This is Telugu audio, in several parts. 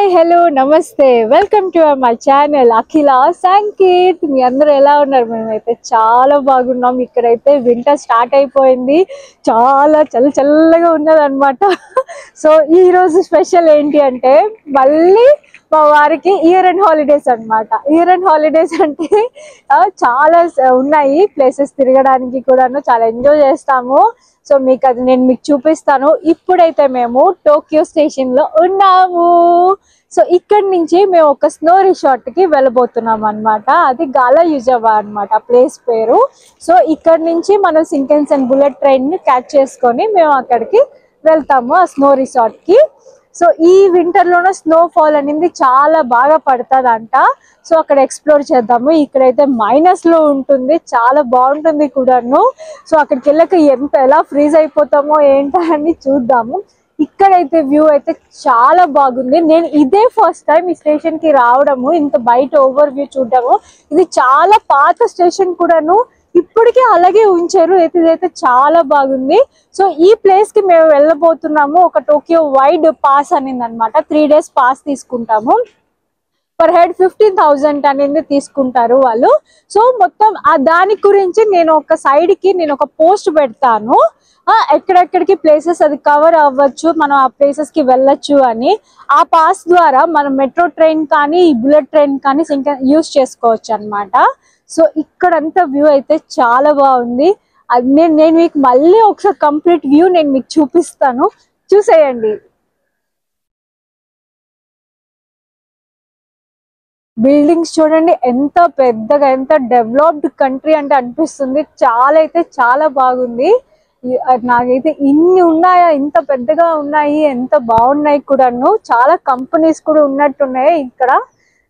హాయ్ హలో నమస్తే వెల్కమ్ టు మై ఛానల్ అఖిల సంకేత్. మీ అందరూ ఎలా ఉన్నారు? మేమైతే చాలా బాగున్నాం. ఇక్కడైతే వింటర్ స్టార్ట్ అయిపోయింది, చాలా చల్లగా ఉన్నదన్నమాట. సో ఈ రోజు స్పెషల్ ఏంటి అంటే మళ్ళీ మా వారికి ఇయర్ అండ్ హాలిడేస్ అన్నమాట. ఇయర్ అండ్ హాలిడేస్ అంటే చాలా ఉన్నాయి ప్లేసెస్ తిరగడానికి కూడాను, చాలా ఎంజాయ్ చేస్తాము. సో మీకు అది నేను మీకు చూపిస్తాను. ఇప్పుడైతే మేము టోక్యో స్టేషన్ లో ఉన్నాము. సో ఇక్కడ నుంచి మేము ఒక స్నో రిసార్ట్ కి వెళ్ళబోతున్నాం అన్నమాట. అది గాలాయుజావా అన్నమాట ప్లేస్ పేరు. సో ఇక్కడ నుంచి మనం షింకన్సెన్ బుల్లెట్ ట్రైన్ ని క్యాచ్ చేసుకొని మేము అక్కడికి వెళ్తాము, ఆ స్నో రిసార్ట్ కి. సో ఈ వింటర్ లోనే స్నో ఫాల్ అనేది చాలా బాగా పడుతుందంట. సో అక్కడ ఎక్స్ప్లోర్ చేద్దాము. ఇక్కడైతే మైనస్ లో ఉంటుంది, చాలా బాగుంటుంది కూడాను. సో అక్కడికి వెళ్ళక ఎలా ఫ్రీజ్ అయిపోతామో ఏంటని చూద్దాము. ఇక్కడైతే వ్యూ అయితే చాలా బాగుంది. నేను ఇదే ఫస్ట్ టైం ఈ స్టేషన్ కి రావడము, ఇంత బయట ఓవర్ వ్యూ చూడడము. ఇది చాలా పాత స్టేషన్ కూడాను, ఇప్పటికీ అలాగే ఉంచారు. ఇదైతే చాలా బాగుంది. సో ఈ ప్లేస్ కి మేము వెళ్ళబోతున్నాము. ఒక టోక్యో వైడ్ పాస్ అనేది అనమాట. 3 days పాస్ తీసుకుంటాము. పర్ హెడ్ 15,000 అనేది తీసుకుంటారు వాళ్ళు. సో మొత్తం దాని గురించి నేను ఒక సైడ్ కి నేను ఒక పోస్ట్ పెడతాను, ఎక్కడెక్కడికి ప్లేసెస్ అది కవర్ అవ్వచ్చు, మనం ఆ ప్లేసెస్ కి వెళ్ళొచ్చు అని. ఆ పాస్ ద్వారా మనం మెట్రో ట్రైన్ కానీ బుల్లెట్ ట్రైన్ కానీ యూజ్ చేసుకోవచ్చు అన్నమాట. సో ఇక్కడంతా వ్యూ అయితే చాలా బాగుంది. అది నేను మీకు మళ్ళీ ఒకసారి కంప్లీట్ వ్యూ నేను మీకు చూపిస్తాను, చూసేయండి. బిల్డింగ్స్ చూడండి ఎంత పెద్దగా, ఎంత డెవలప్డ్ కంట్రీ అంటే అనిపిస్తుంది. చాలా అయితే చాలా బాగుంది. నాకైతే ఇన్ని ఉన్నాయా, ఇంత పెద్దగా ఉన్నాయి, ఎంత బాగున్నాయి కూడాను. చాలా కంపెనీస్ కూడా ఉన్నట్టున్నాయి ఇక్కడ.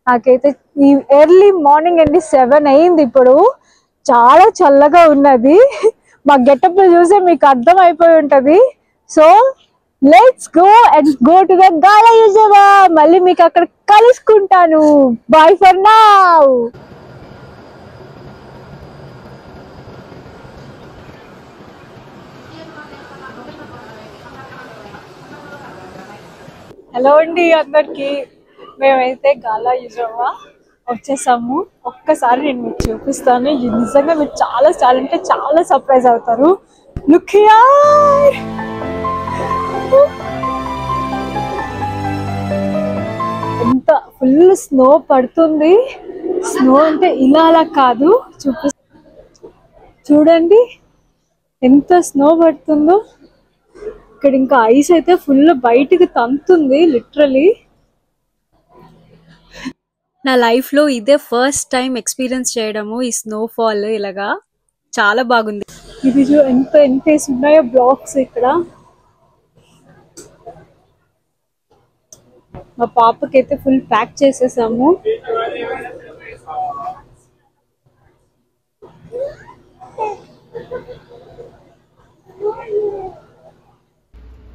నాకైతే ఈ ఎర్లీ మార్నింగ్ అండి 7 అయింది ఇప్పుడు. చాలా చల్లగా ఉన్నది. మా గెటప్ చూసే మీకు అర్థం అయిపోయి ఉంటది. So let's go and go to the గాలాయుజావా. మళ్ళీ మీకు అక్కడ కలుసుకుంటాను. Bye for now. హలో అండి అందరికి. మేమైతే గాలాయుజావా వచ్చేసాము. ఒక్కసారి నేను మీకు చూపిస్తాను. నిజంగా మీరు చాలా అంటే చాలా సర్ప్రైజ్ అవుతారు. Look here. ఎంత ఫుల్ స్నో పడుతుంది. స్నో అంటే ఇలా అలా కాదు, చూడండి ఎంత స్నో పడుతుందో. ఇక్కడ ఇంకా ఐస్ అయితే ఫుల్ బయటికి తంతుంది లిటరలీ. నా లైఫ్ లో ఇదే ఫస్ట్ టైం ఎక్స్పీరియన్స్ చేయడము ఈ స్నోఫాల్. ఇలాగా చాలా బాగుంది. ఇది ఎంత ఉన్నాయో బ్లాక్స్ ఇక్కడ. మా పాపకైతే ఫుల్ ప్యాక్ చేసేసాము.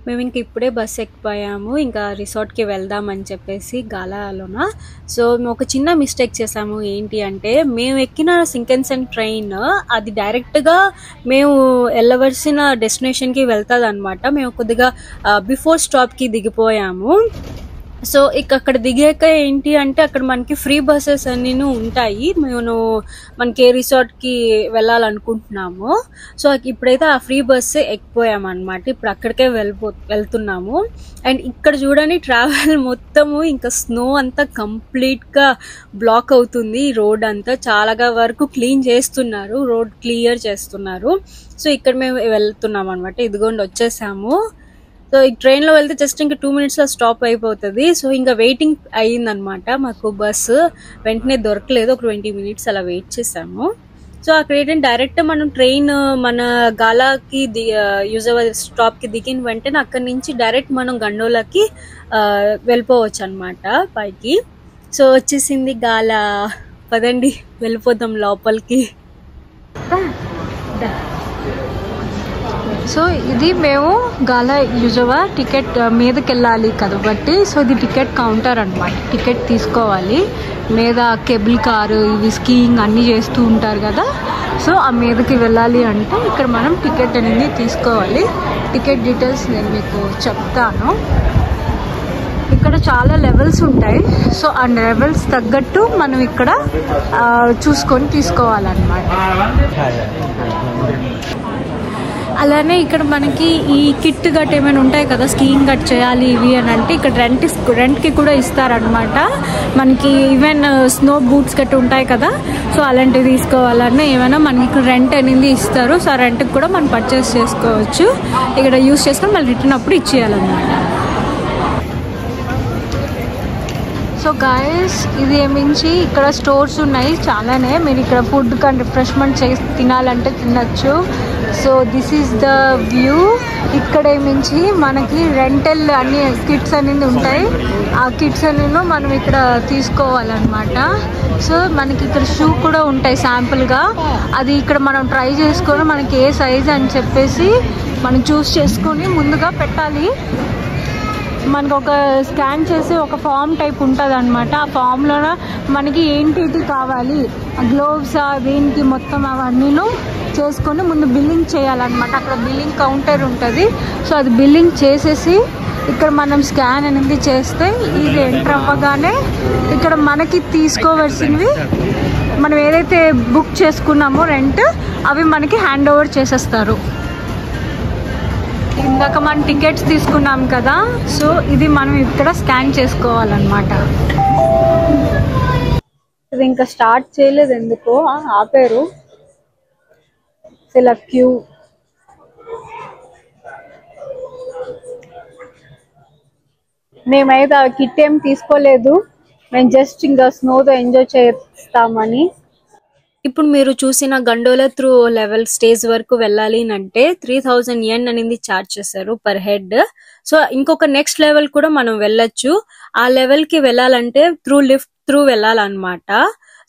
మేము ఇంక ఇప్పుడే బస్సు ఎక్కిపోయాము, ఇంకా రిసార్ట్కి వెళ్దామని చెప్పేసి గాలాలోన. సో మేము ఒక చిన్న మిస్టేక్ చేసాము. ఏంటి అంటే మేము ఎక్కిన షింకన్సెన్ ట్రైన్ అది డైరెక్ట్గా మేము వెళ్ళవలసిన డెస్టినేషన్కి వెళ్తుంది అనమాట. మేము కొద్దిగా బిఫోర్ స్టాప్కి దిగిపోయాము. సో అక్కడ దిగాక ఏంటి అంటే అక్కడ మనకి ఫ్రీ బస్సెస్ అన్నీ ఉంటాయి. మనకి ఏ రిసార్ట్కి వెళ్ళాలనుకుంటున్నాము. సో ఇప్పుడైతే ఆ ఫ్రీ బస్సే ఎక్కిపోయామన్నమాట. ఇప్పుడు అక్కడికే వెళ్తున్నాము. అండ్ ఇక్కడ చూడండి ట్రావెల్ మొత్తము ఇంకా స్నో అంతా కంప్లీట్గా బ్లాక్ అవుతుంది. రోడ్ అంతా చాలా వరకు క్లీన్ చేస్తున్నారు, రోడ్ క్లియర్ చేస్తున్నారు. సో ఇక్కడ మేము వెళ్తున్నాం అనమాట. ఇదిగోండి వచ్చేసాము. సో ఈ ట్రైన్ లో వెళ్తే జస్ట్ ఇంకా 2 minutes లో స్టాప్ అయిపోతుంది. సో ఇంకా వెయిటింగ్ అయ్యిందనమాట. మాకు బస్సు వెంటనే దొరకలేదు, ఒక 20 minutes అలా వెయిట్ చేసాము. సో అక్కడ ఏంటంటే డైరెక్ట్ మనం ట్రైన్ మన గాలాకి యుజావా స్టాప్ కి దిగిన వెంటనే అక్కడి నుంచి డైరెక్ట్ మనం గండోలాకి వెళ్ళిపోవచ్చు అనమాట పైకి. సో వచ్చేసింది గాలా. పదండి వెళ్ళిపోదాం లోపలికి. సో ఇది మేము గాలాయుజావా టికెట్ మీదకి వెళ్ళాలి కాబట్టి, సో ఇది టికెట్ కౌంటర్ అనమాట. టికెట్ తీసుకోవాలి. మీద కేబుల్ కారు ఇవి స్కీయింగ్ అన్నీ చేస్తూ ఉంటారు కదా. సో ఆ మీదకి వెళ్ళాలి అంటే ఇక్కడ మనం టికెట్ అనేది తీసుకోవాలి. టికెట్ డీటెయిల్స్ నేను మీకు చెప్తాను. ఇక్కడ చాలా లెవెల్స్ ఉంటాయి. సో ఆ లెవెల్స్ తగ్గట్టు మనం ఇక్కడ చూసుకొని తీసుకోవాలన్నమాట. అలానే ఇక్కడ మనకి ఈ కిట్ గట్ ఏమైనా ఉంటాయి కదా, స్కీయింగ్ గట్ చేయాలి ఇవి అని అంటే ఇక్కడ రెంట్కి కూడా ఇస్తారనమాట. మనకి ఈవెన్ స్నో బూట్స్ గట్టి ఉంటాయి కదా, సో అలాంటివి తీసుకోవాలన్నా ఏమైనా మనకి ఇక్కడ రెంట్ అనేది ఇస్తారు. సో ఆ రెంట్కి కూడా మనం పర్చేస్ చేసుకోవచ్చు. ఇక్కడ యూస్ చేసుకొని మళ్ళీ రిటర్న్ అప్పుడు ఇచ్చేయాలన్నమాట. సో గాయస్, ఇది ఏమించి ఇక్కడ స్టోర్స్ ఉన్నాయి చాలానే. మీరు ఇక్కడ ఫుడ్ కానీ రిఫ్రెష్మెంట్ చేసి తినాలంటే తినచ్చు. So this is the view. ఇక్కడ ఏమించి మనకి రెంటల్ అన్ని కిట్స్ అనేది ఉంటాయి. ఆ కిట్స్ అనేవి మనం ఇక్కడ తీసుకోవాలన్నమాట. సో మనకి ఇక్కడ షూ కూడా ఉంటాయి శాంపుల్గా. అది ఇక్కడ మనం ట్రై చేసుకొని మనకి ఏ సైజ్ అని చెప్పేసి మనం చూస్ చేసుకొని ముందుగా పెట్టాలి. మనకు ఒక స్కాన్ చేసి ఒక ఫామ్ టైప్ ఉంటుంది అనమాట. ఆ ఫామ్లో మనకి ఏంటి కావాలి, గ్లోవ్స్ దీనికి మొత్తం అవన్నీ చేసుకొని ముందు బిల్లింగ్ చేయాలన్నమాట. అక్కడ బిల్లింగ్ కౌంటర్ ఉంటుంది. సో అది బిల్లింగ్ చేసేసి ఇక్కడ మనం స్కాన్ అనేది చేస్తే ఇది ఎంటర్ అవ్వగానే ఇక్కడ మనకి తీసుకోవాల్సినవి మనం ఏదైతే బుక్ చేసుకున్నామో రెంట్, అవి మనకి హ్యాండ్ ఓవర్ చేసేస్తారు. ఇందాక మనం టికెట్స్ తీసుకున్నాం కదా, సో ఇది మనం ఇక్కడ స్కాన్ చేసుకోవాలన్నమాట. ఇది ఇంకా స్టార్ట్ చేయలేదు, ఎందుకో ఆపారు. ఇలా క్యూ. మేమైతే ఆ కిట్ ఏం తీసుకోలేదు, మేము జస్ట్ ఇంకా స్నోతో ఎంజాయ్ చేస్తామని. ఇప్పుడు మీరు చూసిన గండోలా త్రూ లెవెల్ స్టేజ్ వరకు వెళ్ళాలి అంటే 3000 yen అనేది ఛార్జ్ చేశారు పర్ హెడ్. సో ఇంకొక నెక్స్ట్ లెవెల్ కూడా మనం వెళ్ళొచ్చు. ఆ లెవెల్ కి వెళ్ళాలంటే లిఫ్ట్ త్రూ వెళ్ళాలన్నమాట.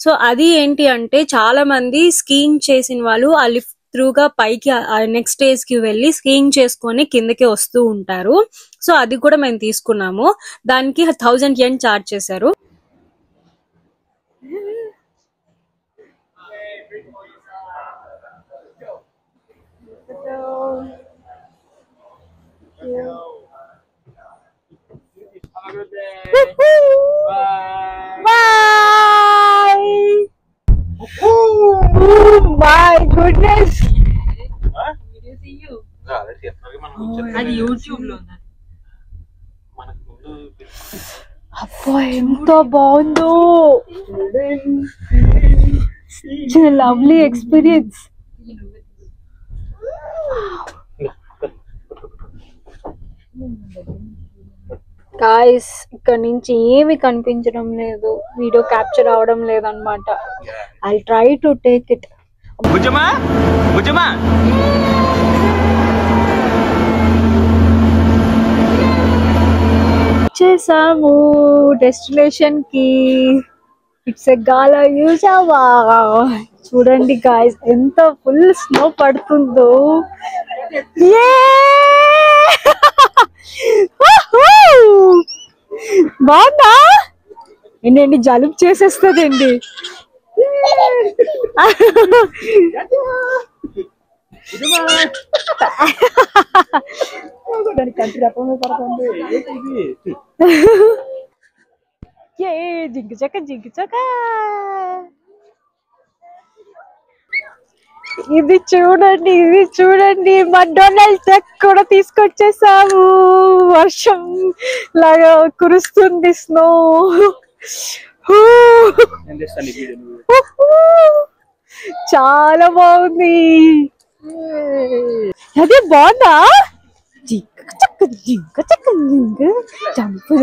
సో అది ఏంటి అంటే చాలా మంది స్కీయింగ్ చేసిన వాళ్ళు ఆ లిఫ్ట్ త్రూగా పైకి నెక్స్ట్ స్టేజ్ కి వెళ్ళి స్కీయింగ్ చేసుకొని కిందకి వస్తూ ఉంటారు. సో అది కూడా మేము తీసుకున్నాము. దానికి 1000 yen ఛార్జ్ చేశారు. Bye. Oh my goodness. Video see you. అది YouTube లో ఉంది. అబ్బా ఎంత బాగుందో. Lovely experience. గాయ్స్, ఇక్కడ నుంచి ఏమి కనిపించడం లేదు, వీడియో క్యాప్చర్ అవడం లేదన్నమాట. I try to take it. వచ్చేసాము డెస్టినేషన్ కి. ఇట్స్ ఎ గాలా యూజావా. చూడండి గాయ్స్, ఎంత ఫుల్ స్నో పడుతుందో. బాగుందా? ఏంటండి, జలుబు చేసేస్తుందండి. జింకు చక్క. ఇది చూడండి మక్డొనాల్డ్స్ డక్ కూడా తీసుకొచ్చేసాము. వర్షం లాగా కురుస్తుంది స్నో. చాలా బాగుంది. అదే బాగుందా? జింక జంపు.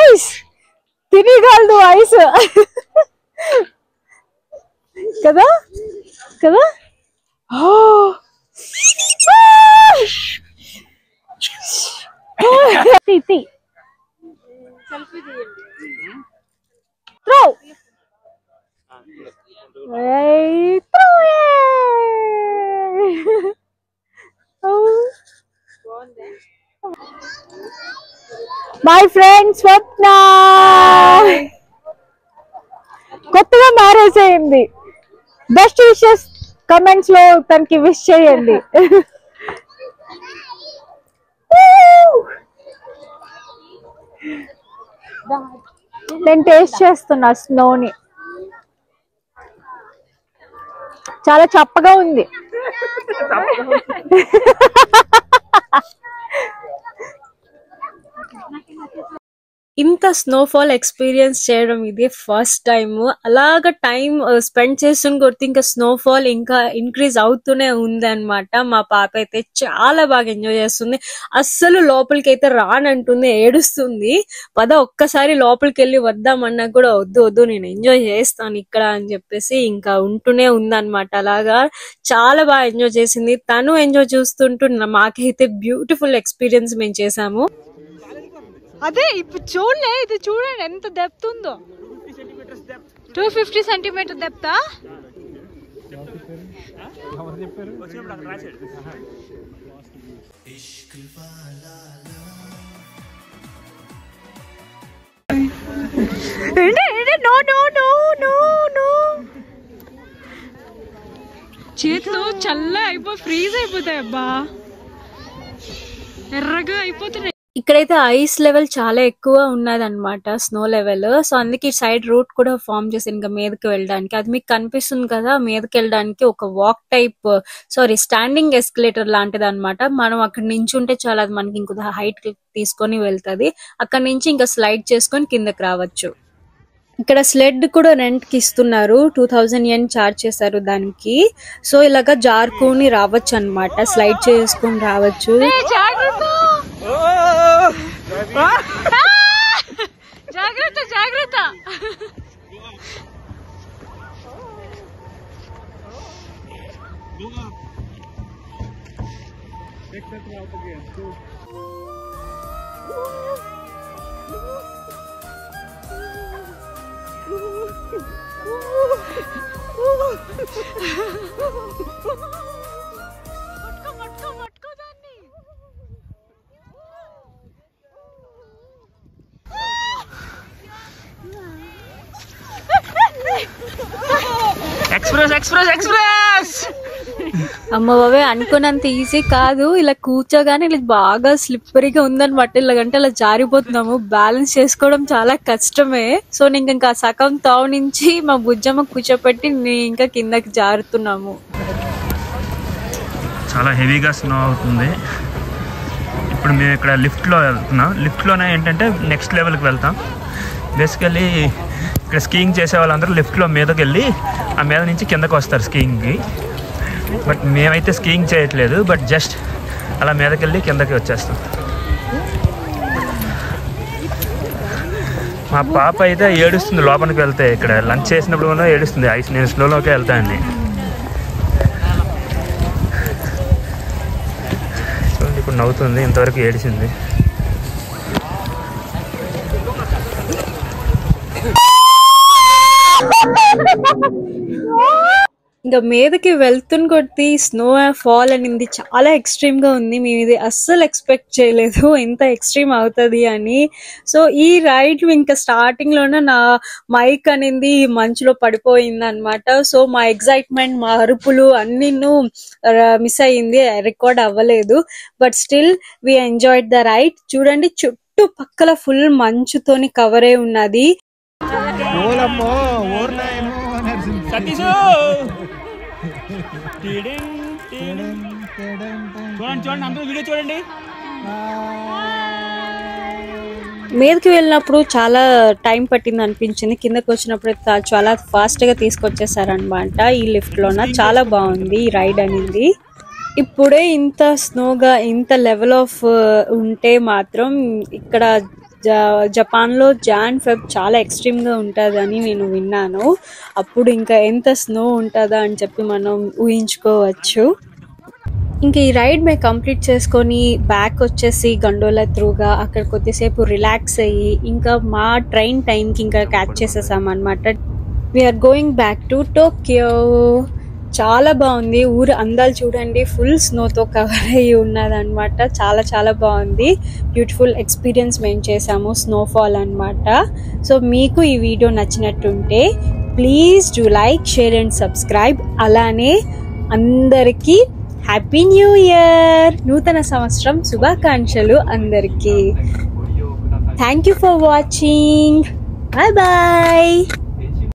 ఐస్ తినగలదు ఐస్ కదా. మై ఫ్రెండ్ స్వప్న కొత్తగా మారేసేయింది. బెస్ట్ విషెస్ కమెంట్స్ లో తనకి విష్ చేయండి. నేను టేస్ట్ చేస్తున్నా స్నోని. చాలా చప్పగా ఉంది. ఇంత స్నోఫాల్ ఎక్స్పీరియన్స్ చేయడం ఇది ఫస్ట్ టైం. అలాగా టైం స్పెండ్ చేస్తున్న కొద్ది ఇంకా స్నోఫాల్ ఇంకా ఇంక్రీజ్ అవుతూనే ఉంది అనమాట. మా పాప అయితే చాలా బాగా ఎంజాయ్ చేస్తుంది. అస్సలు లోపలికి అయితే రానంటుంది, ఏడుస్తుంది. ఒక్కసారి లోపలికి వెళ్ళి వద్దామన్నా కూడా వద్దు నేను ఎంజాయ్ చేస్తాను ఇక్కడ అని చెప్పేసి ఇంకా ఉంటూనే ఉందన్నమాట. అలాగా చాలా బాగా ఎంజాయ్ చేసింది. తను ఎంజాయ్ చూస్తుంటూ మాకైతే బ్యూటిఫుల్ ఎక్స్పీరియన్స్ మేము చేసాము. అదే ఇప్పుడు చూడలే, ఇది చూడండి ఎంత డెప్త్ ఉందో. 250 సెంటీమీటర్ డెప్తా. చేతులు చల్ల ఫ్రీజ్ అయిపోతాయి అబ్బా, ఎర్రగా అయిపోతున్నాయి. ఇక్కడైతే ఐస్ లెవెల్ చాలా ఎక్కువ ఉన్నది అనమాట, స్నో లెవెల్. సో అందుకే ఈ సైడ్ రూట్ కూడా ఫామ్ చేసింది ఇంకా మీదకి వెళ్ళడానికి. అది మీకు కనిపిస్తుంది కదా, మీదకి వెళ్ళడానికి ఒక వాక్ టైప్ స్టాండింగ్ ఎస్కలేటర్ లాంటిది అనమాట. మనం అక్కడ నుంచి ఉంటే చాలా, అది మనకి ఇంకొక హైట్ తీసుకొని వెళ్తుంది. అక్కడ నుంచి ఇంకా స్లైడ్ చేసుకొని కిందకి రావచ్చు. ఇక్కడ స్లెడ్ కూడా రెంట్ కి ఇస్తున్నారు. 2000 yen చార్జ్ చేశారు దానికి. సో ఇలాగా జారుకుని రావచ్చు అనమాట, స్లైడ్ చేసుకుని రావచ్చు. జాగ్రత్త జాగ్రత్త. Express express express. అమ్మ బాబే, అనుకున్నంత ఈజీ కాదు. ఇలా కూర్చోగానే ఇలా బాగా స్లిప్పరీగా ఉందన్నమాట. ఇలాగంటే అలా జారిపోతున్నాము. బ్యాలెన్స్ చేసుకోవడం చాలా కష్టమే. సో నేను ఇంకా సగం తావు నుంచి మా బుజ్జమ్మ కూర్చోపెట్టి ఇంకా కిందకి జారుతున్నాము. చాలా హెవీగా స్నో అవుతుంది. ఇప్పుడు మేము ఇక్కడ లిఫ్ట్లో వెళ్తున్నాం. లిఫ్ట్లోనే ఏంటంటే నెక్స్ట్ లెవెల్కి వెళ్తాం. బేసికల్లీ ఇక్కడ స్కీయింగ్ చేసే వాళ్ళందరూ లిఫ్ట్లో మీదకి వెళ్ళి ఆ మీద నుంచి కిందకు వస్తారు స్కీయింగ్కి. బట్ మేమైతే స్కీయింగ్ చేయట్లేదు, బట్ జస్ట్ అలా మీదకి వెళ్ళి కిందకి వచ్చేస్తాం. మా పాప అయితే ఏడుస్తుంది లోపలికి వెళ్తే. ఇక్కడ లంచ్ చేసినప్పుడు కూడా ఏడుస్తుంది, నేను స్లోలోకి వెళ్తానండి. చూడండి ఇప్పుడు నవ్వుతుంది, ఇంతవరకు ఏడిచింది. ఇంకా మీదకి వెళ్తున్న కొద్దీ స్నో ఫాల్ అనేది చాలా ఎక్స్ట్రీమ్ గా ఉంది. మేము ఇది అస్సలు ఎక్స్పెక్ట్ చేయలేదు ఎంత ఎక్స్ట్రీమ్ అవుతుంది అని. సో ఈ రైడ్ ఇంకా స్టార్టింగ్ లోనే నా మైక్ అనేది మంచులో పడిపోయింది అనమాట. సో మా ఎక్సైట్మెంట్, మా అరుపులు అన్ని మిస్ అయ్యింది, రికార్డ్ అవ్వలేదు. But still we enjoyed the ride. చూడండి చుట్టుపక్కల ఫుల్ మంచుతోని కవర్ అయి ఉన్నది. చూడండి. మీదకి వెళ్ళినప్పుడు చాలా టైం పట్టింది అనిపించింది. కిందకి వచ్చినప్పుడు చాలా ఫాస్ట్ గా తీసుకొచ్చేసారనమాట ఈ లిఫ్ట్ లోన. చాలా బాగుంది ఈ రైడ్ అనేది. ఇప్పుడే ఇంత స్నోగా ఇంత లెవెల్ ఆఫ్ ఉంటే మాత్రం ఇక్కడ జపాన్ లో Jan-Feb చాలా ఎక్స్ట్రీమ్ గా ఉంటుందని నేను విన్నాను. అప్పుడు ఇంకా ఎంత స్నో ఉంటుందా అని చెప్పి మనం ఊహించుకోవచ్చు. ఇంకా ఈ రైడ్ మేము కంప్లీట్ చేసుకొని బ్యాక్ వచ్చేసి గండోలా త్రూగా అక్కడ కొద్దిసేపు రిలాక్స్ అయ్యి ఇంకా మా ట్రైన్ టైంకి ఇంకా క్యాచ్ చేసేసాం అనమాట. We are going back to Tokyo. చాలా బాగుంది ఊరు, అందాలు చూడండి, ఫుల్ స్నోతో కవర్ అయ్యి ఉన్నది అనమాట. చాలా చాలా బాగుంది, బ్యూటిఫుల్ ఎక్స్పీరియన్స్ మేము చేసాము, స్నోఫాల్ అనమాట. సో మీకు ఈ వీడియో నచ్చినట్టుంటే please do like, share and subscribe. అలానే అందరికీ హ్యాపీ న్యూ ఇయర్, నూతన సంవత్సరం శుభాకాంక్షలు అందరికీ. Thank you for watching. Bye bye.